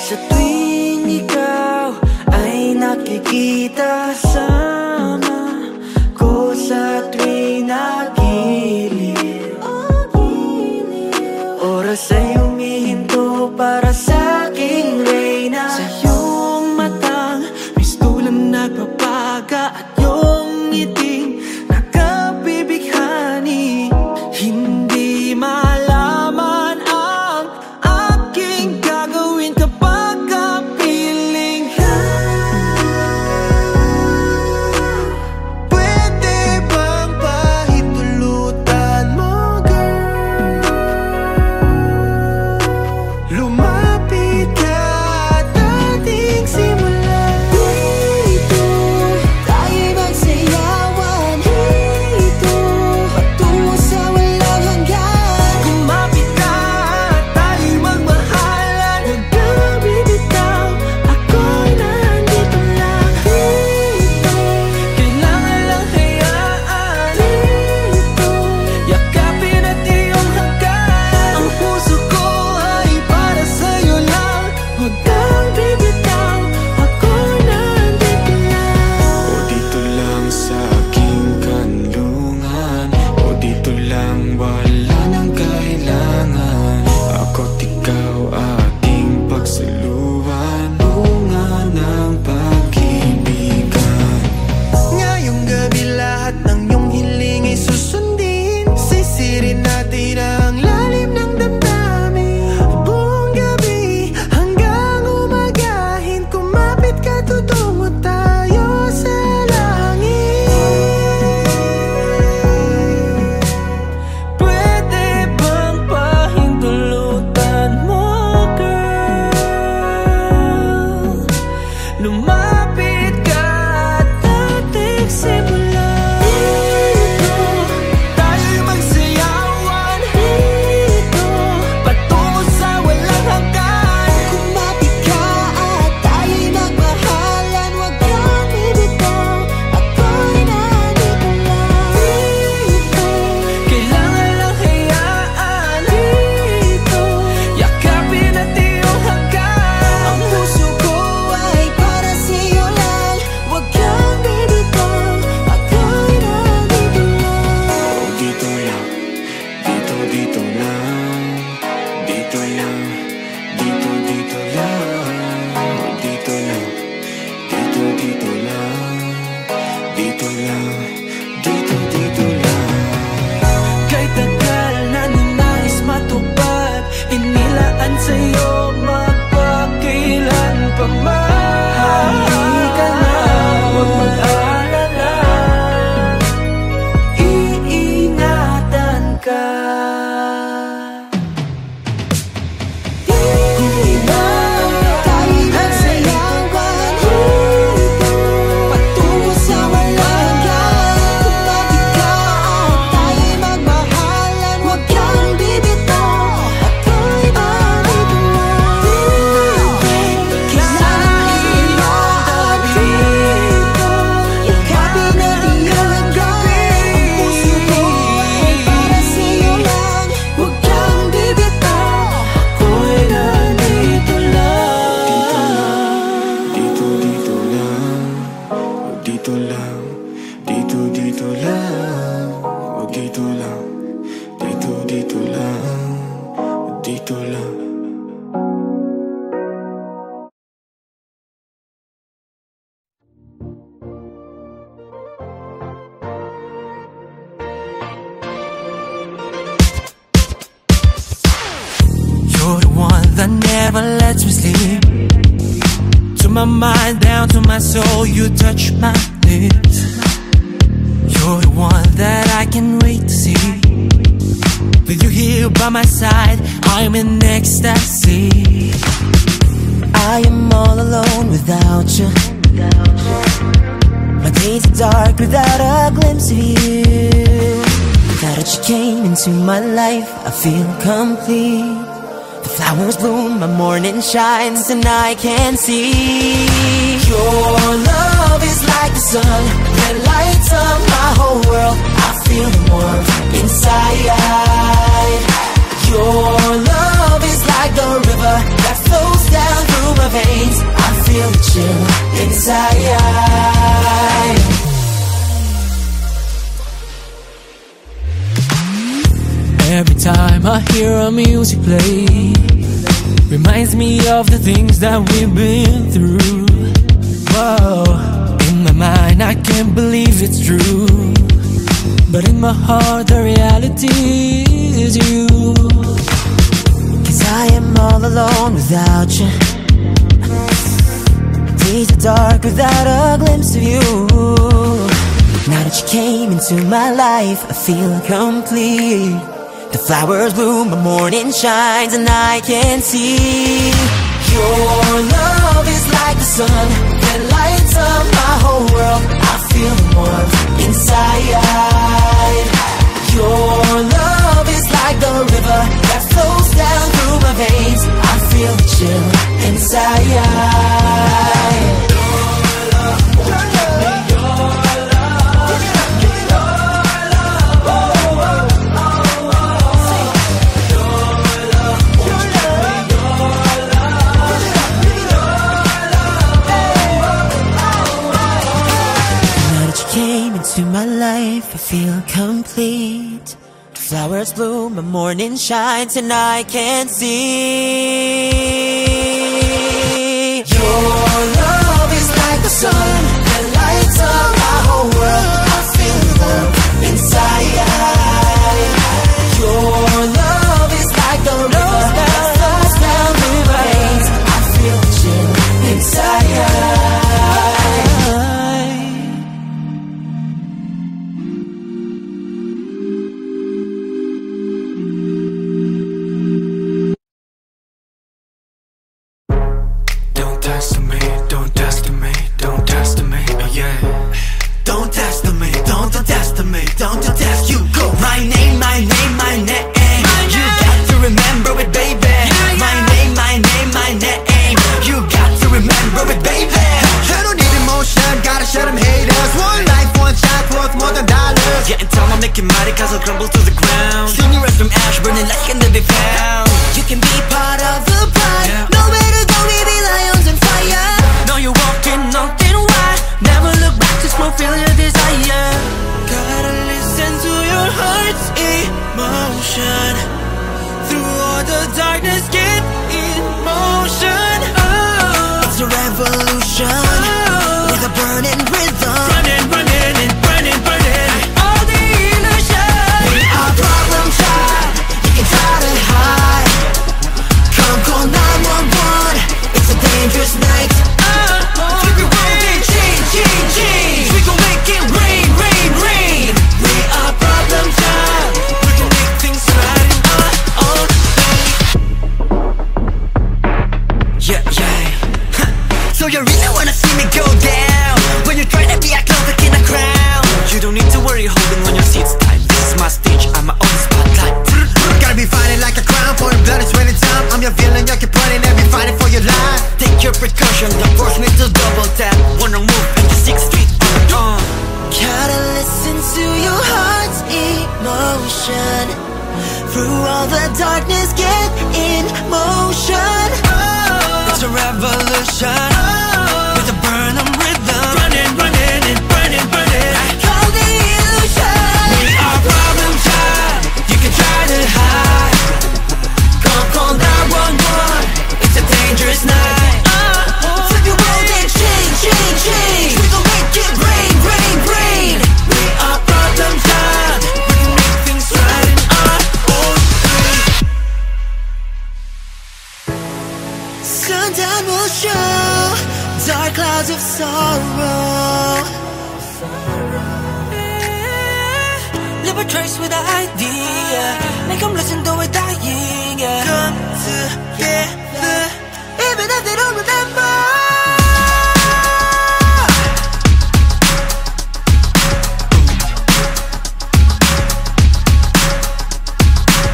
Sa tuwing ikaw ay nakikita, sama ko sa tuwing nagiliw. Oras ay humihinto para sa aking reyna. Sa iyong matang mistulang nagpapaga at iyong ngiting nakabibighani. Hindi malaman ang aking gagawin kapag kapiling ka. Pwede bang pahintulutan mo, girl? Lumapit ka at ating simulan. Dito tayo magsayawan. Dito patungo sa walang hanggan. Kumapit ka at tayo'y magmahalan. Huwag kang bibitaw, ako'y nandito lang. Dito kailangan lang hayaan. Dito yakapin at iyong hanggan. Ang puso ko ay para sa'yo lang. Huwag kang bibitaw, ako'y nandito lang. O dito lang sa aking kanlungan, o dito lang wala nang kailangan. Ako't ikaw aking pagsaluhan, bunga ng pag-ibigan. Ngayong gabi lahat ng iyong hiling ay susundin. Sisirin natin ang lalim ng damdamin. Buong gabi hanggang umagahin. Kumapit ka, tutungo tayo sa langit. Pwede bang pahintulutan mo, girl? Lumapit ka at ating simulan. Dito tayo'y magsayawan. Dito patungo sa walang hanggan. Kumapit ka at tayo'y magmahalan. Huwag kang bibitaw, ako'y nandito lang. Dito kailangan lang hayaan. Dito yakapin at iyong hanggan. Ang puso ko ay para sa'yo lang. Huwag kang bibitaw, ako'y nandito lang. O dito lang, dito lang, dito lang, dito lang. O dito lang, dito lang, dito lang, dito lang. Kay tagal na ninais matupad, inilaan sa'yo magpakailan pa man. Halika na, huwag mag-alala, iingatan ka. Dito tayo'y magsayawan. Dito patungo sa walang hanggan. Kumapit ka at tayo'y magmahalan. Huwag kang bibitaw, ako'y nandito lang. Dito kailangan lang dito yakapin at iyong hanggan. Ang puso ko ay para sa'yo lang. Huwag kang bibitaw, ako'y nandito lang. Dito lang, o dito lang, dito lang, o dito lang, dito lang, o dito lang. You're the one that never lets me sleep. To my mind, down to my soul, you touch my lips. You're the one that I can't wait to see. With you here by my side, I'm in ecstasy. I am all alone without you. My days are dark without a glimpse of you. Now that you came into my life, I feel complete. The flowers bloom, my morning shines, and I can see. Your love is like the sun that lights up my whole world. I feel the warmth inside. Your love is like the river that flows down through music plays reminds me of the things that we've been through. Whoa, in my mind I can't believe it's true, but in my heart the reality is you. 'Cause I am all alone without you. Days are dark without a glimpse of you. Now that you came into my life, I feel complete. The flowers bloom, the morning shines, and I can see your love is like the sun that lights up my whole world. I feel the warmth inside. Your love is like the river that flows down through my veins. I feel the chill inside. To my life, I feel complete. Flowers bloom, the morning shines, and I can see your love is like the sun that lights up my whole world. I feel the warmth inside. Your love is like the river that flows down through my veins. I feel the chill inside. Crumble to the ground. Seen you rise from ash, burning like can never be found. You can be part of the pride. Yeah. Nowhere to go, we be lions in fire. Know you're walking, nothing wide. Never look back, just fulfill your desire. Gotta listen to your heart's emotion. Through all the darkness, get in motion. Oh, it's a revolution. Oh, with a burning rhythm. Running, running, and burning, burning. Dangerous night. Flip your world and change, change, change. We gon' make it rain, rain, rain. We are problem child. We can make things right in our own way. Yeah, yeah. So you really wanna see me go down? When you're trying to be a clown, in a crown. You don't need to worry, holding on your seats tight. This is my stage, I'm my own spotlight. Gotta be fighting like a crown, pouring blood is winning time. I'm your villain, you're pointing and be fighting for your life. Take your precaution, don't force me to double tap. Wanna move into 6th Street on. Gotta listen to your heart's emotion. Through all the darkness, get in motion. Oh, it's a revolution. Oh, with a burning rhythm. Running, running, and burning, burning. I call the illusion. We are problem child. You can try to hide. Call 911. It's a dangerous night. Flip your world and change, change, change. We gon' make it rain, rain, rain. We are problem child. We can make things right in our own way. Sundown will show dark clouds of sorrow. Leave a trace with an idea. Make them listen to it dying. Come together, even if they don't remember.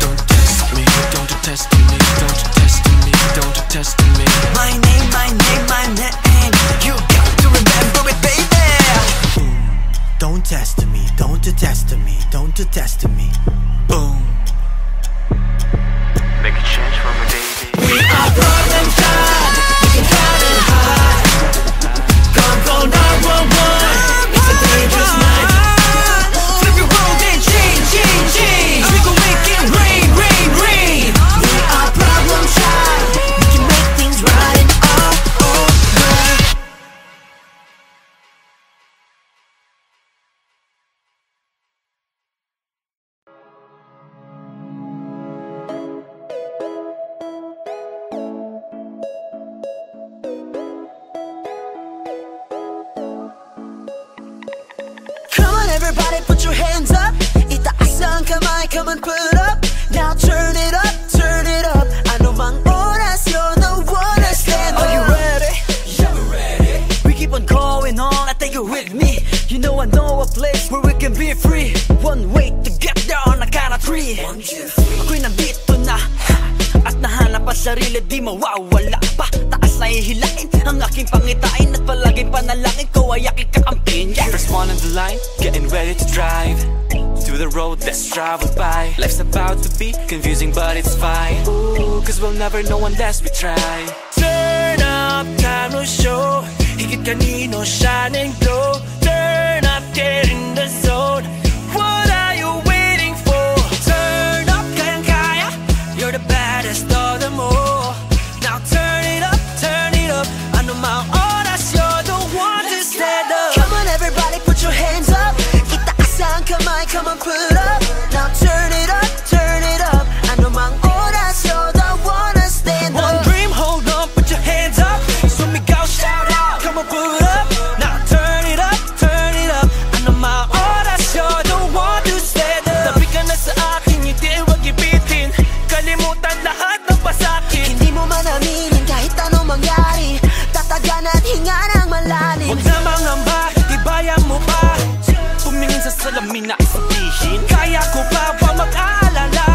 Don't test me, don't test me, don't test me, don't test me. My name, my name, my name. You got to remember it, baby. Don't test me, don't test me, don't test me. Boom. Make a change for me, baby. We are problem kamay, come on put up. Now turn it up, turn it up. Ano mang oras, you're the one I stand up. Are you ready? Yeah, we're ready. We keep on going on, I take you with me. You know I know a place where we can be free. One way to get there on a count of 3. 1, 2, 3. Ako'y nandito na, at nahanap ang sarili, di mawawala pa. Taas na ihilain ang aking pangitain, at palaging panalangin ko ay aking kakampin. Yeah. First one on the line, getting ready to drive through the road that's traveled by. Life's about to be confusing but it's fine. Ooh, cause we'll never know unless we try. Turn up, time to show. Higit kanino, shine and glow. Turn up, get in the zone. What are you waiting for? Turn up, kayang-kaya. You're the baddest of them all. Now turn it up, turn it up. Ano mang oras, you're the one to stand up. Come on everybody, put your hands up. Itaas ang kamay, come on put up. Now turn it up, turn it up. Ano mang oras, you're the one to stand up. One dream, hold on, put your hands up. Sumigaw, shout out, come on put up. Now turn it up, turn it up. Ano mang oras, you're the one to stand up. Tabi ka na sa akin, ngiti wag ipitin. Kalimutan lahat ng pasakit. Hindi mo man aminin kahit anong mangyari. Tatagan at hinga ng malalim. Huwag na mangamba, tibayan mo pa. Pumingin sa salamin na isabihin, kaya ko ba mag-aalala?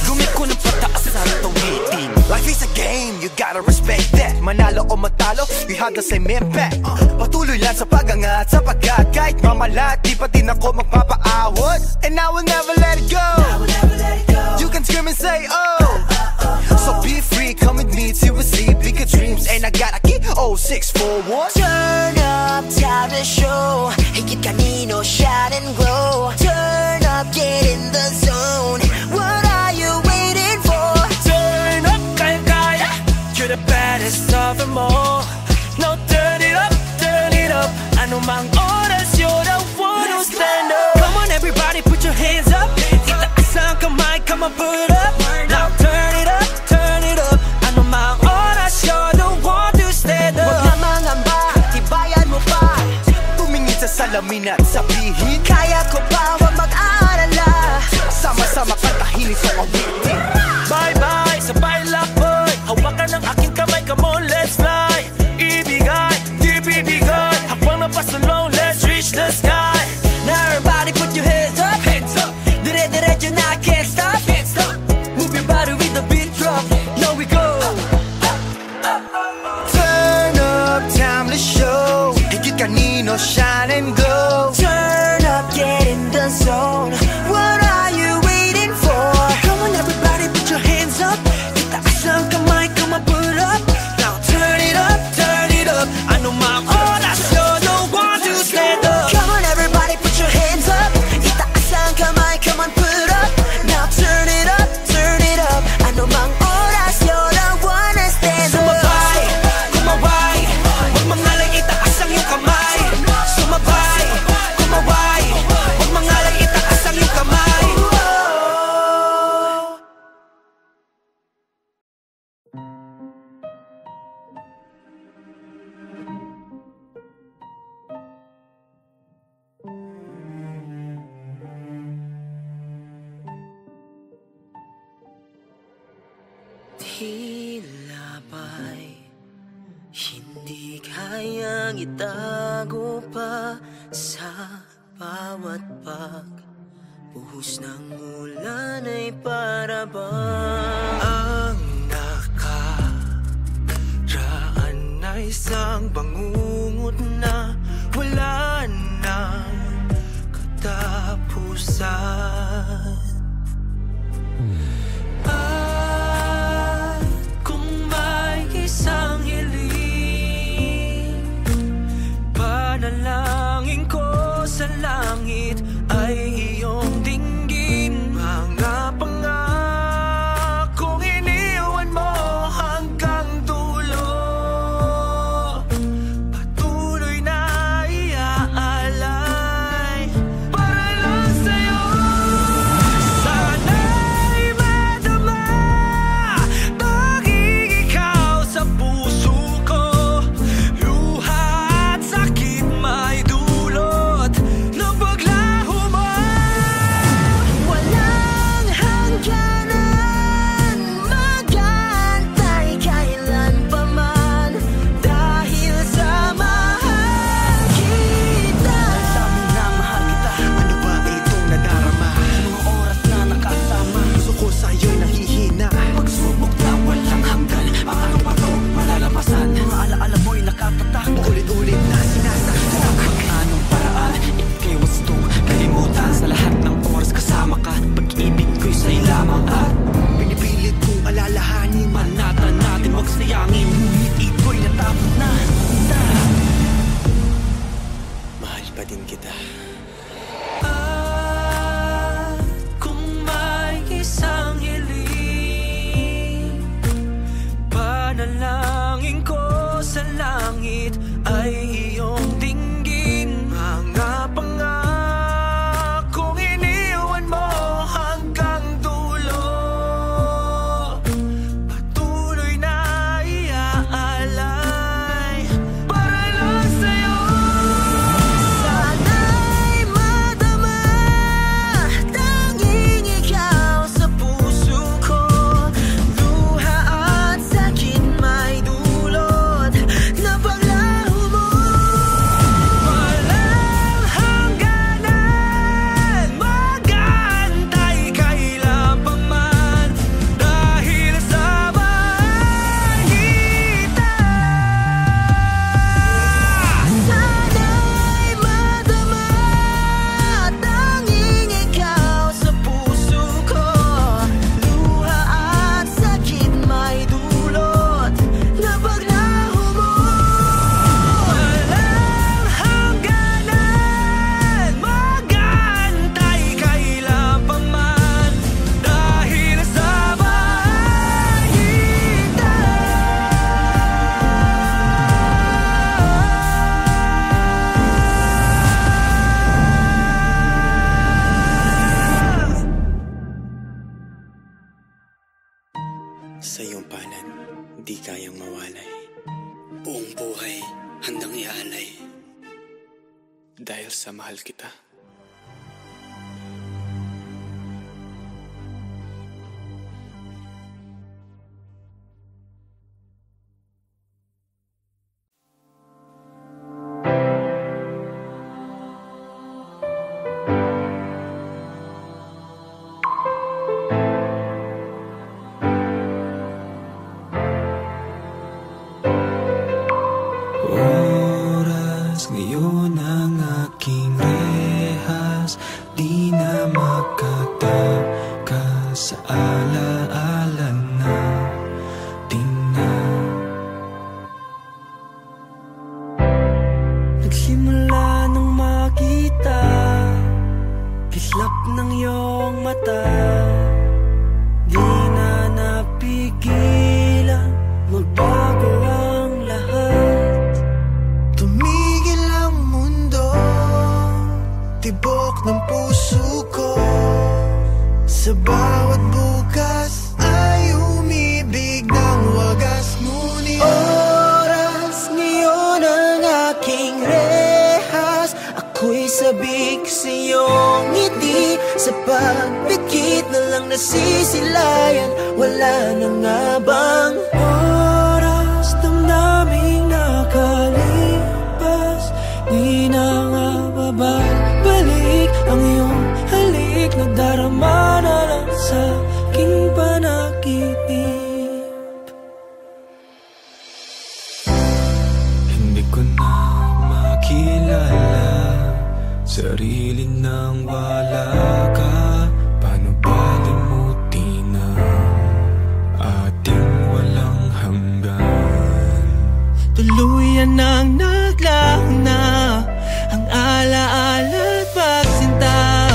Lumiko ng pataas sa tawitin. Life is a game, you gotta respect that. Manalo o matalo, we have the same impact. Patuloy lang sa pag-angat, sapagkat kahit mamalat, di pa din ako magpapaawat. And I will never let it go. You can scream and say oh. So be free, come with me to receive bigger dreams. And I got a key, 0641. Turn up, time to show. Higit kanino, shine and glow. Turn up, get in the zone. What are you waiting for? Turn up, kaya-kaya. You're the baddest of them all. Now turn it up, turn it up. Ano mang oras, you're the one who stand up. Come on everybody, put your hands up. Itaas ang kamay, come on put up. Now turn it up, turn it up. Ano mang oras, you're the one to stand up. Huwag na mangamba, tibayan mo pa. Tumingin sa salamin at sabihin, Kaya ko pa, huwag mag-aalala. sama-sama kantahin itong awitin. Bye-bye, sabay lakboy. Hawakan ng aking kamay, come on, let's fly. Ibigay, di bibigay. Habang napasalong, let's reach the sky. Now everybody put your hands up. Hands up, Dire-diretso na, can't stop. can't stop. Move your body with the beat drop. Now we go. Turn up, time to show. Higit kanino, shine and glow. Turn up, get in the zone. What are you waiting for? Come on everybody, put your hands up. Itaas ang kamay, come on put up. Now turn it up, turn it up. Ano mang oras, you're the one to stand up. Come on everybody, put your hands up. Itaas ang kamay, come on put up. Now turn it up, turn it up. Ano mang oras, you're the one to stand up. Sumabay, kumaway. Huwag mangalang itaas ang iyong kamay. Sumabay, kumaway. Huwag mangalang itaas ang iyong kamay. Tila ba'y hindi kayang itago pa sa bawat pagbuhos ng ulan ay para bang Ang nakaraan ay isang bangungot na wala nang katapusan. At kung may isang hiling, panalangin ko sa langit ay iyong dinggin. Mga pangakong iniwan mo hanggang dulo, patuloy na iaalay para lang sa'yo. ay iyong dinggin. Mga pangakong iniwan mo hanggang dulo, patuloy na iaalay para lang sa'yo. Sana'y madama, tanging ikaw sa puso ko. Luha at sakit may dulot na paglaho mo. Walang hangganan, mag-aantay kailan pa man, dahil sa kita. Sana'y madama, tanging ikaw sa puso ko. Luha at sakit may dulot na paglaho mo. Walang hangganan, mag-aantay kailan pa man, dahil sa kita. Sa iyong palad, di kayang mawalay. Buong buhay, handang ialay. Dahil sa mahal kita. Oras ngayon ang aking rehas, di na makatakas sa alaala natin na. Nagsimula nang makita, kislap ng iyong mata, di na napigilan, magbago ang lahat. Tumigil ang mundo, tibok ng puso ko. Sa bawat bukas ay umibig ng wagas. Ngunit oras ngayon ang aking rehas, ako'y sabik sa iyong ngiti. Sa pagpikit na lang nasisilayan, wala na nga bang oras, damdaming nakalipas. Di na nga babalik ang iyong halik, nadarama na lang sa aking panaginip. Hindi ko na makilala sarili nang wala ka. Paano balimutin ang ating walang hanggan? Tuluyan nang naglaho na ang alaala at pagsinta.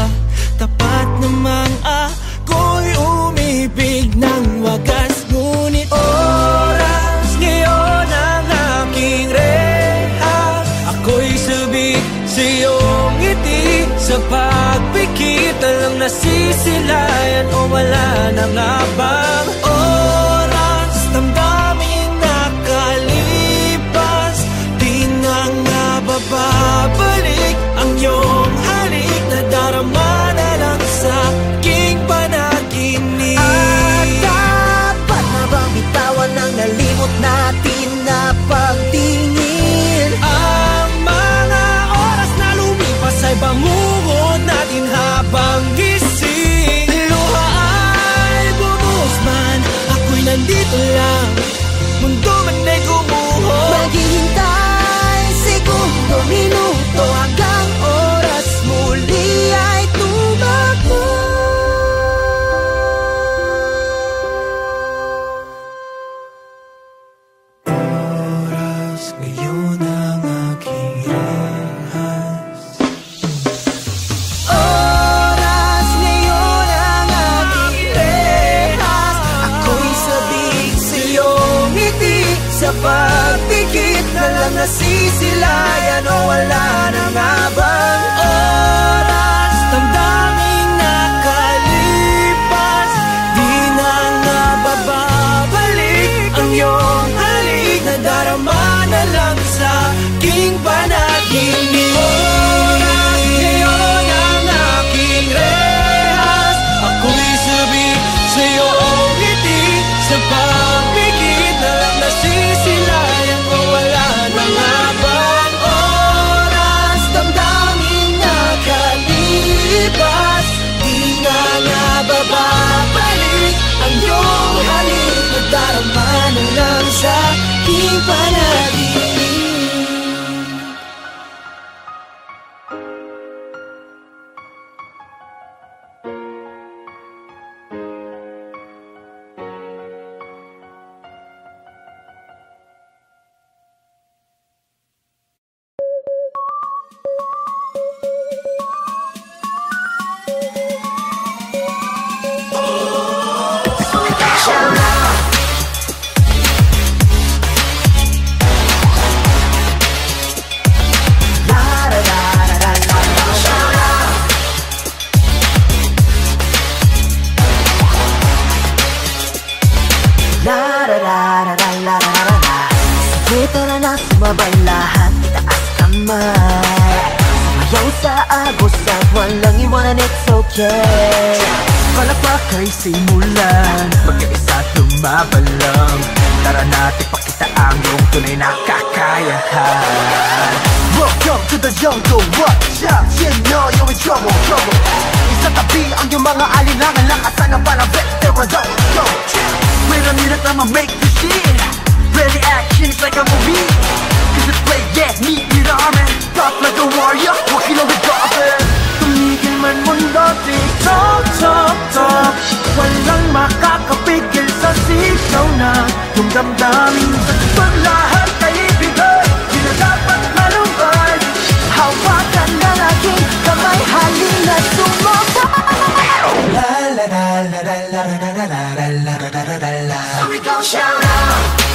Tapat namang ako'y umibig ng wagas. Ngunit oras ngayon ang aking rehas, ako'y sabik sa iyong ngiti. Sa pagpikit na lang nasisilayan, o wala na nga bang oras, damdamin nakalipas. Di na nga babalik ang iyong halik, nadarama na lang sa aking panaginip. At dapat na bang bitawan ang nalimot natin na pagtingin? Ang mga oras na lumipas ay bangungot natin habang gising. Luha ay bumuhos man, ako'y nandito lang, mundo man ay gumuho. Maghihintay segundo, minuto, hanggang oras muli ay tumakbo. Oras ngayon ang aking rehas, oras ngayon ang aking rehas, ako'y sabik sa iyong ngiti. Sa pagpikit na lang nasisilayan o wala na nga bang oras? Damdaming nakalipas, di na nga bababalik ang iyong halik. Nadarama na lang sa aking panaginip. Oras ngayon ang aking rehas, ako'y sabi sa'yo ang ngiti sa pagpikit na lang nasisilayan o wala na nga bang oras? Damdamin nakalipas, di na nga bababalik ang iyong halik. Nadarama na lang sa aking panaginip. Tara na sumabay lahat, itaas kamay. Sumayaw sa agos at walang iwanan, it's okay. Palakpak ay simulan, magkaisa at lumabalang. Tara natin pakita ang iyong tunay na kakayahan. Welcome to the jungle, watch out, you know you're in trouble, trouble. Isa tabi ang iyong mga alinlangan, lakasan ng parang veteran, go. Wait a minute, I'ma make this shit. Ready action, it's like a movie. Cause it's play, yeah, meet me the army. Tough like a warrior, walking on the dolphin. Tumigil man mundo, titok, tok, tok. Walang makakapigil sa sigaw na yung damdamin sa tupag lahat ay ibigay. Di na dapat malumbay. Hawakan ng aking kamay, halina sumabay. La la la la la la la la la la la la la. So we gon' shout out.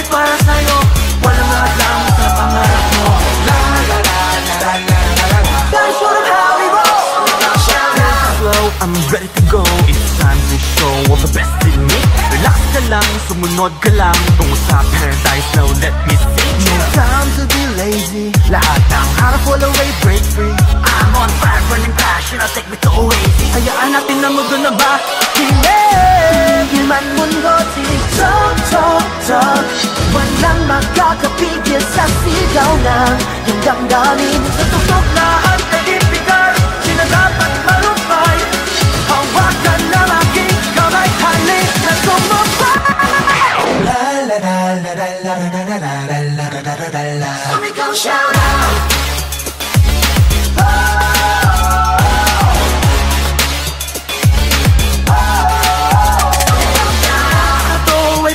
Para sa'yo, walang hadlang sa pangarap mo. La la la la la la la la. That's sort of how we roll. Slow, I'm ready to go. It's time to show all the best in me. Relax ka lang, sumunod ka lang. Tungo sa paradise, now let me see. No time to be lazy. Lahat ng harap wala way, break free. I'm on fire, burning passion, I'll take me to Oasis. Hayaan natin na mundo na ba? Tumigil man mundo, titok, tok, tok. Walang makakapigil sa sigaw ng yung damdamin. Sa tutok lahat ay ibigay, di na dapat malumbay. Hawakan ng aking kamay, halik na sumabay. La la la la la la la la la la la la la. So we gon' shout out.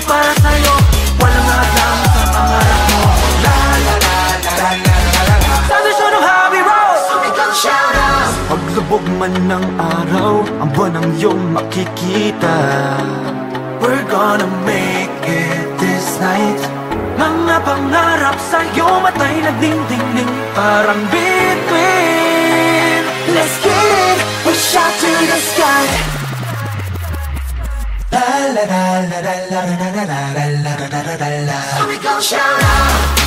Para sa'yo, walang hadlang sa pangarap mo. La la la la la la la la. Tradition of how we roll. So we gon' shout out. Paglubog man ng araw, ang buwan ang iyong makikita. We're gonna make it this night. Mga pangarap sa'yo, matay nagding-ding-ding, parang bituin. Let's get it, we shout to the sky. La la la la la la la la la la la la la. So we gon' shout out.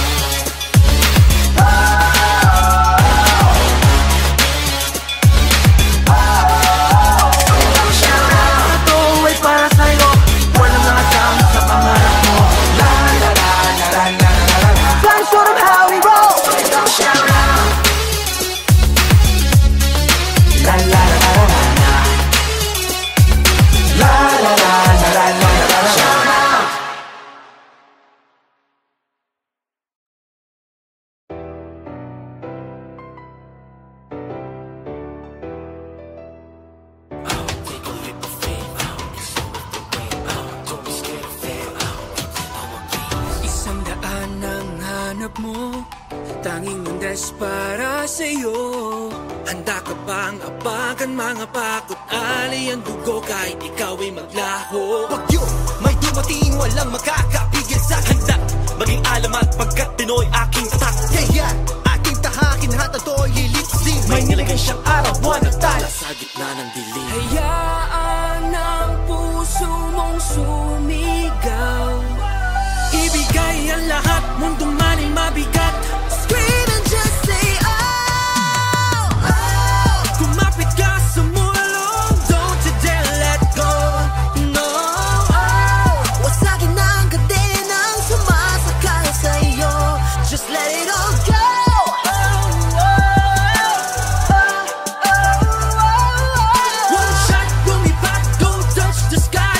Para sa'yo, walang hadlang sa pangarap mo. La la la la la la la la. That's sort of how we roll. So we gon' shout out. La la la la la la. La la la la la la la la. Shout out. Mo, tanging undes para sa'yo. Handa ka bang apakan mga pakot ali ang dugo kahit ikaw ay maglaho? Bagyo, may dumating walang makakapigil sa'kin. Handa maging alamat pagkat Pinoy aking tatak. Kaya aking tahakin lahat at to'y ilipsin. May nilagay siyang araw, buwan at tala Sa gitna ng dilim, Hayaan ang puso mong sumigaw. ibigay ang lahat, mundo man ay mabigat. Scream and just say oh, oh. Kumapit ka sa mulong, don't you dare let go. No, Oh, wasagin ang kadenang sumasakay sa'yo. Just let it all go. one shot, lumipad, don't touch the sky.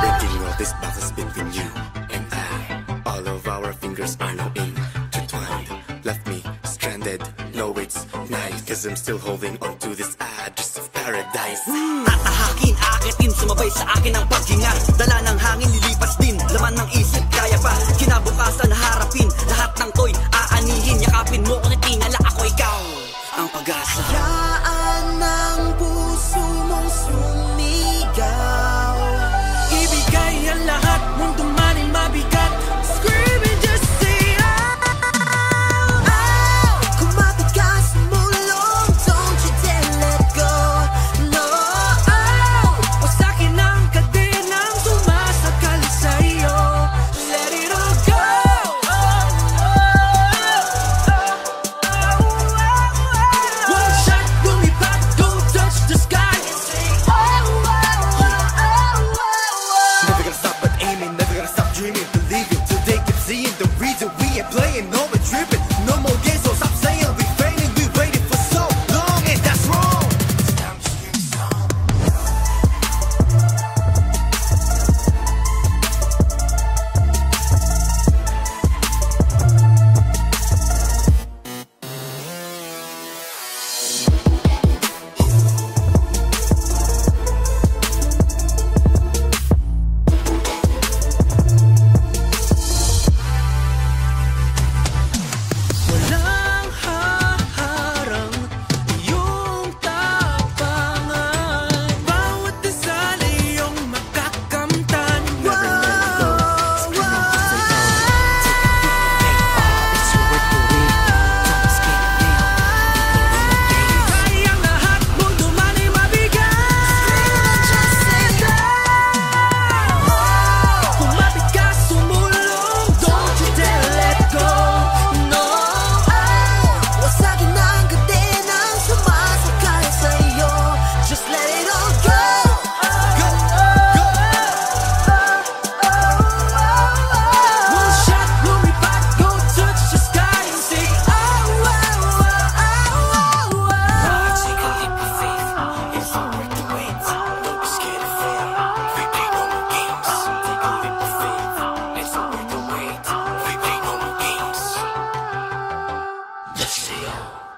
Breaking all these boxes between you and I. All of our fingers are now intertwined. Left me stranded, no it's night. Cause I'm still holding on to this address of paradise. Tatahakin, akitin, sumabay sa akin ang paghinga. Dala ng hangin, lilipas din. Laman ng isip, kaya pa kinabukasan harapin. Lahat ng to'y aanihin. Yakapin mo kung tingala ako ikaw ang pag-asa. Hayaan ang puso mong sumigaw. Ibigay ang lahat, mundo man ay mabigat. Scream and just say Oh, kumapit ka sa mulong, don't you dare let go. No, oh, wasakin ang kadenang sumasakal sa'yo. Let it all go. One shot, lumipad, don't touch the sky. Never gonna stop but aiming, never gonna stop dreaming, believing till they keep seeing the reason we ain't playing, no we're tripping. No more games, so stop saying we failing. We waited for so long, and that's wrong. Walang haharang iyong tapangan. Bawat isa ay iyong makakamtan. Never let go. Kayang lahat, mundo man ay mabigat. Kumapit ka, sumulong, don't you dare let go. No, wasagin ang kadenang sumasakay sa'yo. Just let it all go. one shot, lumipad, go touch the sky and say oh, oh, oh, oh, oh. Take a leap of faith, it's not worth the wait. Don't be scared of fail, we play no more games. Take a leap of faith, it's not worth the wait. We play no more games. Just say oh.